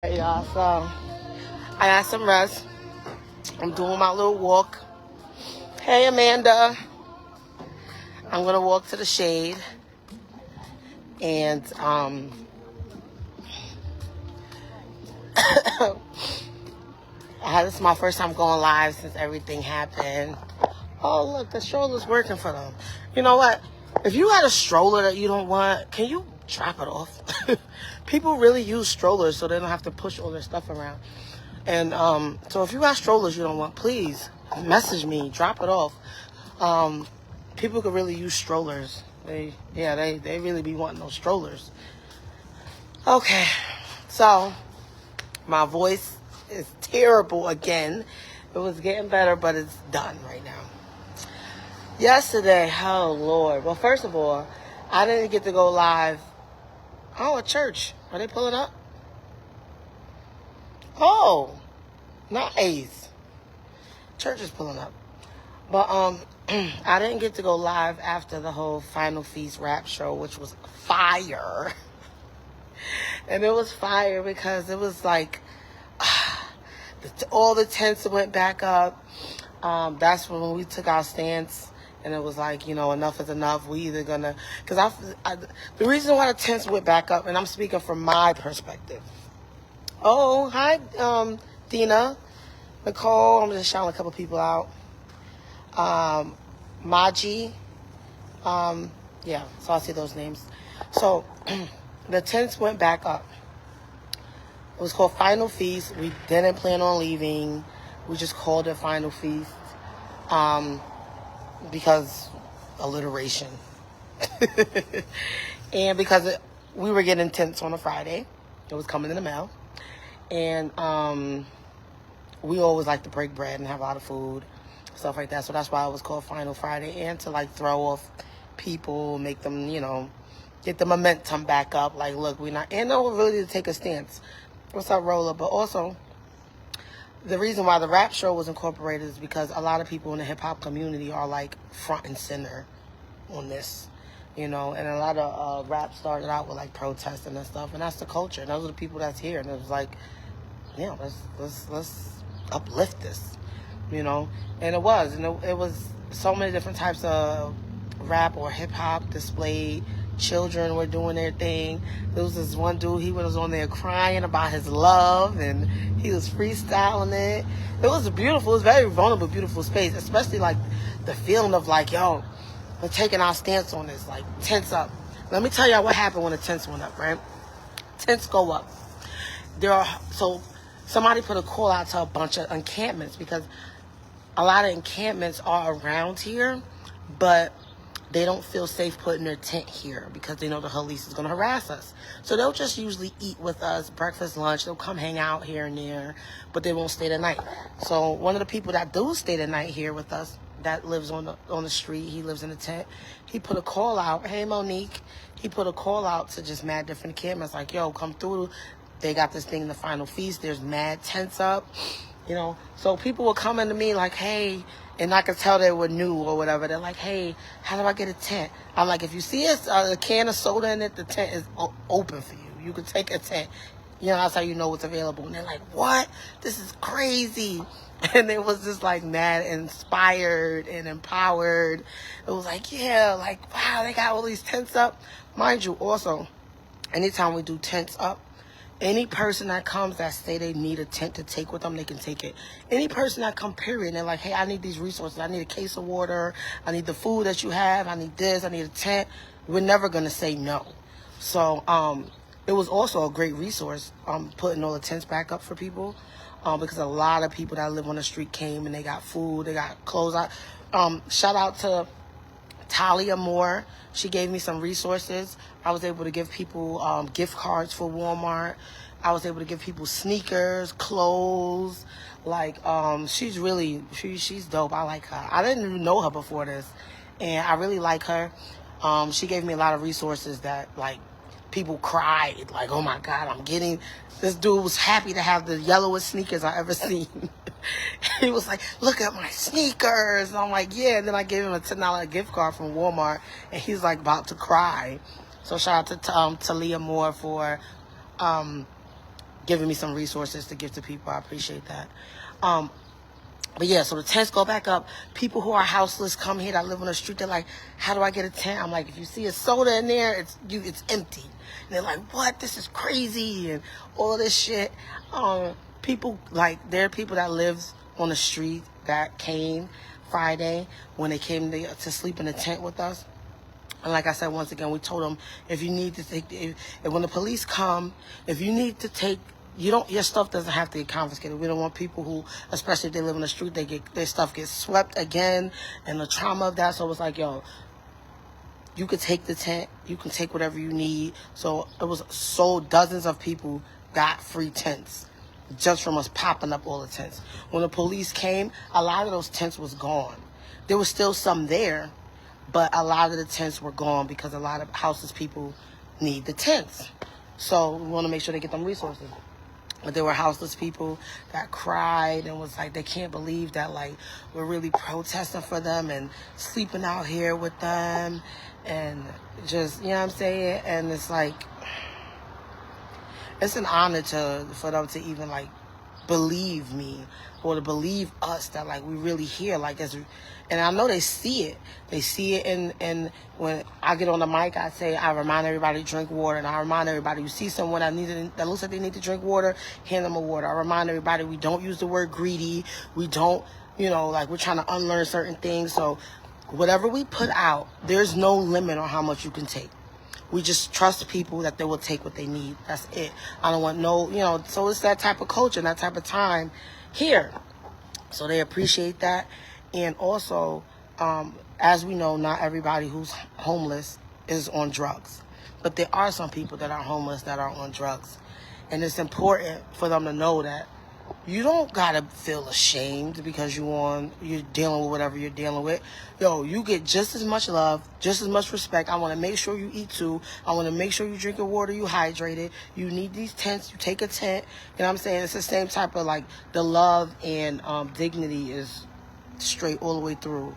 Hey y'all, so I got some rest. I'm doing my little walk. Hey Amanda, I'm gonna walk to the shade, and this is my first time going live since everything happened. Oh look, the stroller's working for them. You know what? If you got a stroller that you don't want, can you drop it off? People really use strollers so they don't have to push all their stuff around. And so if you got strollers you don't want, please message me, drop it off. People could really use strollers. They really be wanting those strollers. Okay, so my voice is terrible again. It was getting better, but it's done right now. Yesterday, oh Lord. Well, first of all, I didn't get to go live. Oh, a church. Are they pulling up? Oh, nice. Church is pulling up. But I didn't get to go live after the whole Final Feast rap show, which was fire. And it was fire because it was like all the tents went back up. That's when we took our stance. And it was like, enough is enough. We either gonna, because the reason why the tents went back up, and I'm speaking from my perspective. Oh, hi, Dina, Nicole. I'm just shouting a couple people out. Maji. Yeah, so I see those names. So the tents went back up. It was called Final Feast. We didn't plan on leaving. We just called it Final Feast. Because alliteration. And because we were getting tents on a Friday. It was coming in the mail. And we always like to break bread and have a lot of food, stuff like that. So that's why it was called Final Friday. And to like throw off people, make them, get the momentum back up. Like, look, we're not, and no, really to take a stance. What's up, Roller? But also, the reason why the rap show was incorporated is because a lot of people in the hip-hop community are like front and center on this, and a lot of rap started out with like protesting and stuff, and that's the culture, and those are the people that's here, and it was like, let's uplift this, and it was, and it was so many different types of rap or hip-hop displayed. Children were doing their thing. There was this one dude, he was on there crying about his love, and he was freestyling it. It was beautiful. It was a very vulnerable, beautiful space, especially like the feeling of like, yo, we're taking our stance on this, like tents up. Let me tell y'all what happened when the tents went up, right? Tents go up. So somebody put a call out to a bunch of encampments, because a lot of encampments are around here, but they don't feel safe putting their tent here because they know the police is going to harass us. So they'll just usually eat with us, breakfast, lunch. They'll come hang out here and there, but they won't stay the night. So one of the people that do stay the night here with us, that lives on the street, he lives in a tent, he put a call out. Hey, Monique. He put a call out to just mad different cameras like, yo, come through. They got this thing in the Final Feast. There's mad tents up. So people were coming to me like, hey, and I could tell they were new or whatever. They're like, hey, how do I get a tent? I'm like, if you see a can of soda in it, the tent is open for you. You can take a tent. That's how you know what's available. And they're like, what? This is crazy. And it was just like mad, inspired and empowered. It was like, yeah, like, wow, they got all these tents up. Mind you, also, anytime we do tents up, any person that comes that say they need a tent to take with them, they can take it. Any person that come, period, and they're like, hey, I need these resources. I need a case of water. I need the food that you have. I need this. I need a tent. We're never going to say no. So it was also a great resource, putting all the tents back up for people, because a lot of people that live on the street came and they got food. They got clothes. Shout out to Talia Moore. She gave me some resources. I was able to give people gift cards for Walmart. I was able to give people sneakers, clothes. Like, she's dope. I like her. I didn't even know her before this, and I really like her. She gave me a lot of resources that, like, people cried. Like, oh my God, I'm getting... This dude was happy to have the yellowest sneakers I ever seen. He was like, look at my sneakers. And I'm like, yeah. And then I gave him a $10 gift card from Walmart, and he's like about to cry. So shout out to Talia Moore for giving me some resources to give to people. I appreciate that. But yeah, so the tents go back up. People who are houseless come here that live on the street. They're like, how do I get a tent? I'm like, if you see a soda in there, it's empty. And they're like, what? This is crazy and all of this shit. People, like, there are people that live on the street that came Friday when they came to sleep in a tent with us. And like I said, once again, we told them, if you need to take, if when the police come, if you need to take, your stuff doesn't have to get confiscated. We don't want people who, especially if they live on the street, their stuff gets swept again, and the trauma of that. So it was like, yo, you could take the tent, you can take whatever you need. So it was dozens of people got free tents just from us popping up all the tents. When the police came, a lot of those tents was gone. There was still some there, but a lot of the tents were gone because a lot of houseless people need the tents. So we want to make sure they get them resources. But there were houseless people that cried and was like, they can't believe that, like, we're really protesting for them and sleeping out here with them and just, you know what I'm saying? And it's like, it's an honor for them to even, like, believe me or to believe us that, like, we really here. Like, and I know they see it. They see it in when I get on the mic, I remind everybody to drink water. And I remind everybody, you see someone that looks like they need to drink water, hand them a water. I remind everybody we don't use the word greedy. We don't, like, we're trying to unlearn certain things. So whatever we put out, there's no limit on how much you can take. We just trust people that they will take what they need. That's it. I don't want so it's that type of culture, that type of time here. So they appreciate that. And also, as we know, not everybody who's homeless is on drugs. But there are some people that are homeless that are on drugs. And it's important for them to know that you don't gotta feel ashamed because you're dealing with whatever you're dealing with. Yo, you get just as much love, just as much respect. I want to make sure you eat too. I want to make sure you drink your water, you hydrated. You need these tents. You take a tent. You know what I'm saying? It's the same type of, like, the love and dignity is straight all the way through.